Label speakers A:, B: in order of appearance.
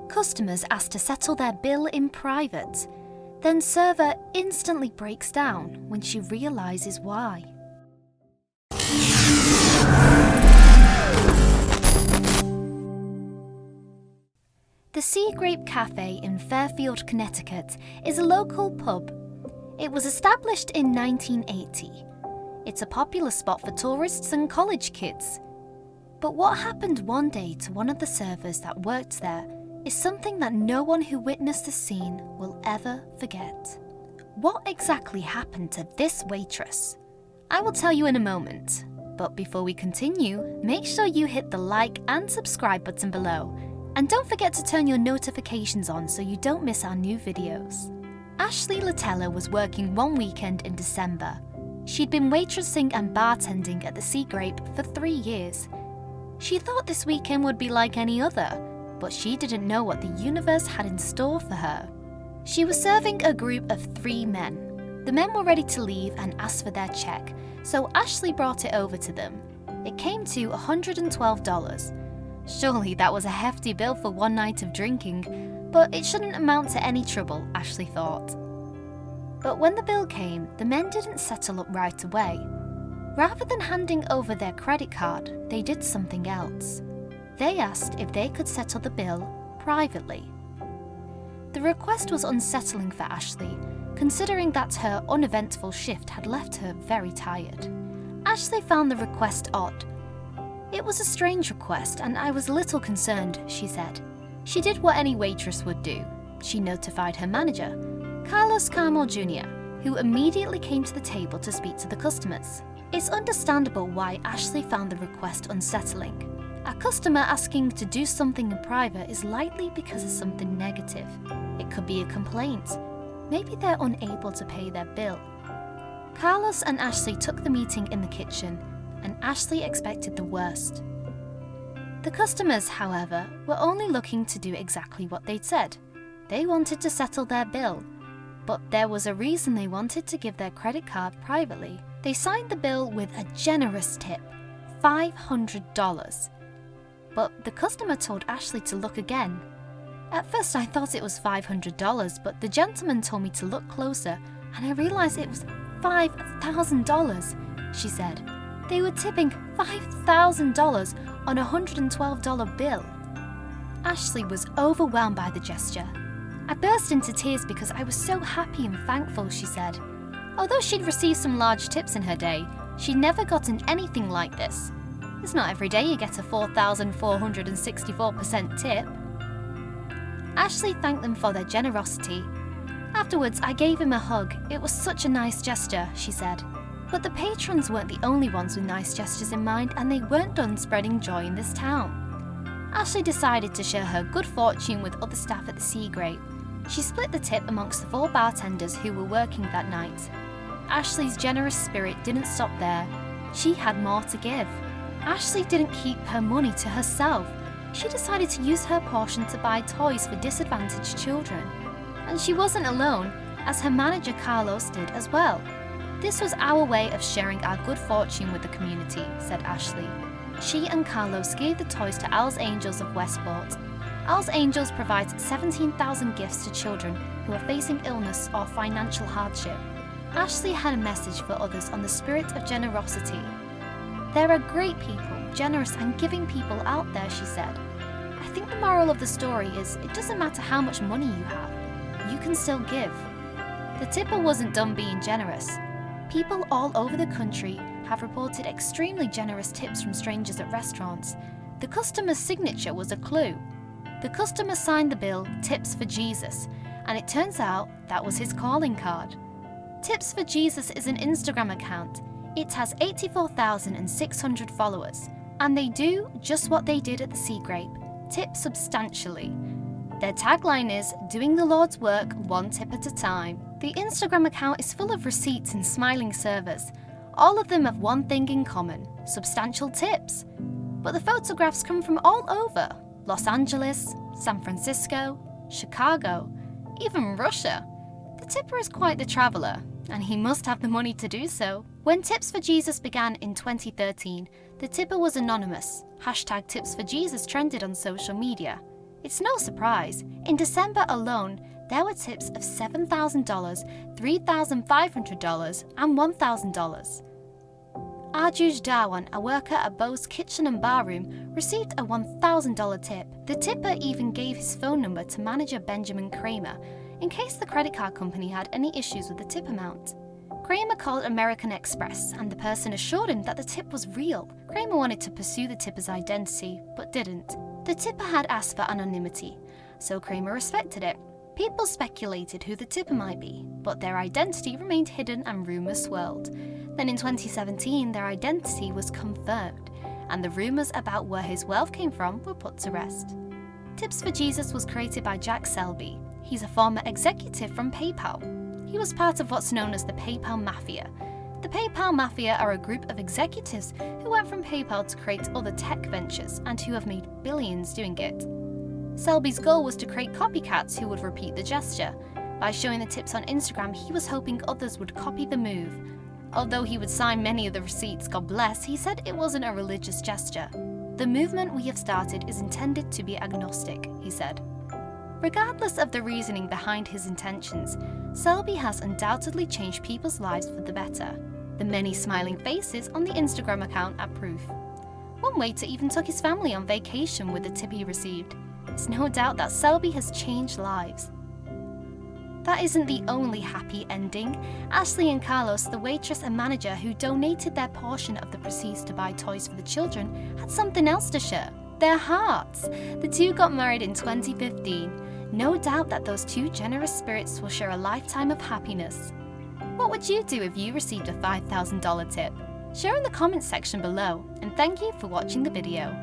A: Customers ask to settle their bill in private. Then server instantly breaks down when she realizes why. The Sea Grape Cafe in Fairfield, Connecticut is a local pub. It was established in 1980. It's a popular spot for tourists and college kids. But what happened one day to one of the servers that worked there is something that no one who witnessed the scene will ever forget. What exactly happened to this waitress? I will tell you in a moment. But before we continue, make sure you hit the like and subscribe button below. And don't forget to turn your notifications on so you don't miss our new videos. Ashley Latella was working one weekend in December. She'd been waitressing and bartending at the Sea Grape for 3 years. She thought this weekend would be like any other, but she didn't know what the universe had in store for her. She was serving a group of 3 men. The men were ready to leave and asked for their check, so Ashley brought it over to them. It came to $112. Surely that was a hefty bill for one night of drinking, but it shouldn't amount to any trouble, Ashley thought. But when the bill came, the men didn't settle up right away. Rather than handing over their credit card, they did something else. They asked if they could settle the bill privately. The request was unsettling for Ashley, considering that her uneventful shift had left her very tired. Ashley found the request odd. It was a strange request and I was a little concerned, she said. She did what any waitress would do. She notified her manager, Carlos Carmel Jr., who immediately came to the table to speak to the customers. It's understandable why Ashley found the request unsettling. A customer asking to do something in private is likely because of something negative. It could be a complaint. Maybe they're unable to pay their bill. Carlos and Ashley took the meeting in the kitchen, and Ashley expected the worst. The customers, however, were only looking to do exactly what they'd said. They wanted to settle their bill, but there was a reason they wanted to give their credit card privately. They signed the bill with a generous tip, $500. But the customer told Ashley to look again. At first I thought it was $500, but the gentleman told me to look closer, and I realized it was $5,000, she said. They were tipping $5,000 on a $112 bill. Ashley was overwhelmed by the gesture. I burst into tears because I was so happy and thankful, she said. Although she'd received some large tips in her day, she'd never gotten anything like this. It's not every day you get a 4,464% tip. Ashley thanked them for their generosity. Afterwards, I gave him a hug. It was such a nice gesture, she said. But the patrons weren't the only ones with nice gestures in mind, and they weren't done spreading joy in this town. Ashley decided to share her good fortune with other staff at the Sea Grape. She split the tip amongst the 4 bartenders who were working that night. Ashley's generous spirit didn't stop there. She had more to give. Ashley didn't keep her money to herself. She decided to use her portion to buy toys for disadvantaged children. And she wasn't alone, as her manager Carlos did as well. This was our way of sharing our good fortune with the community, said Ashley. She and Carlos gave the toys to Al's Angels of Westport. Al's Angels provides 17,000 gifts to children who are facing illness or financial hardship. Ashley had a message for others on the spirit of generosity. There are great people, generous and giving people out there, she said. I think the moral of the story is it doesn't matter how much money you have, you can still give. The tipper wasn't done being generous. People all over the country have reported extremely generous tips from strangers at restaurants. The customer's signature was a clue. The customer signed the bill, Tips for Jesus, and it turns out that was his calling card. Tips for Jesus is an Instagram account. It has 84,600 followers, and they do just what they did at the Sea Grape, tip substantially. Their tagline is, doing the Lord's work one tip at a time. The Instagram account is full of receipts and smiling servers. All of them have one thing in common, substantial tips. But the photographs come from all over, Los Angeles, San Francisco, Chicago, even Russia. The tipper is quite the traveller, and he must have the money to do so. When Tips for Jesus began in 2013, the tipper was anonymous. #TipsForJesus trended on social media. It's no surprise. In December alone, there were tips of $7,000, $3,500, and $1,000. Arjuj Dawan, a worker at Bo's Kitchen and Bar Room, received a $1,000 tip. The tipper even gave his phone number to manager Benjamin Kramer in case the credit card company had any issues with the tip amount. Kramer called American Express, and the person assured him that the tip was real. Kramer wanted to pursue the tipper's identity, but didn't. The tipper had asked for anonymity, so Kramer respected it. People speculated who the tipper might be, but their identity remained hidden and rumours swirled. Then in 2017, their identity was confirmed, and the rumours about where his wealth came from were put to rest. Tips for Jesus was created by Jack Selby. He's a former executive from PayPal. He was part of what's known as the PayPal Mafia. The PayPal Mafia are a group of executives who went from PayPal to create other tech ventures and who have made billions doing it. Selby's goal was to create copycats who would repeat the gesture. By showing the tips on Instagram, he was hoping others would copy the move. Although he would sign many of the receipts, God bless, he said it wasn't a religious gesture. The movement we have started is intended to be agnostic, he said. Regardless of the reasoning behind his intentions, Selby has undoubtedly changed people's lives for the better. The many smiling faces on the Instagram account are proof. One waiter even took his family on vacation with the tip he received. It's no doubt that Selby has changed lives. That isn't the only happy ending. Ashley and Carlos, the waitress and manager who donated their portion of the proceeds to buy toys for the children, had something else to share: their hearts. The two got married in 2015. No doubt that those two generous spirits will share a lifetime of happiness. What would you do if you received a $5,000 tip? Share in the comments section below, and thank you for watching the video.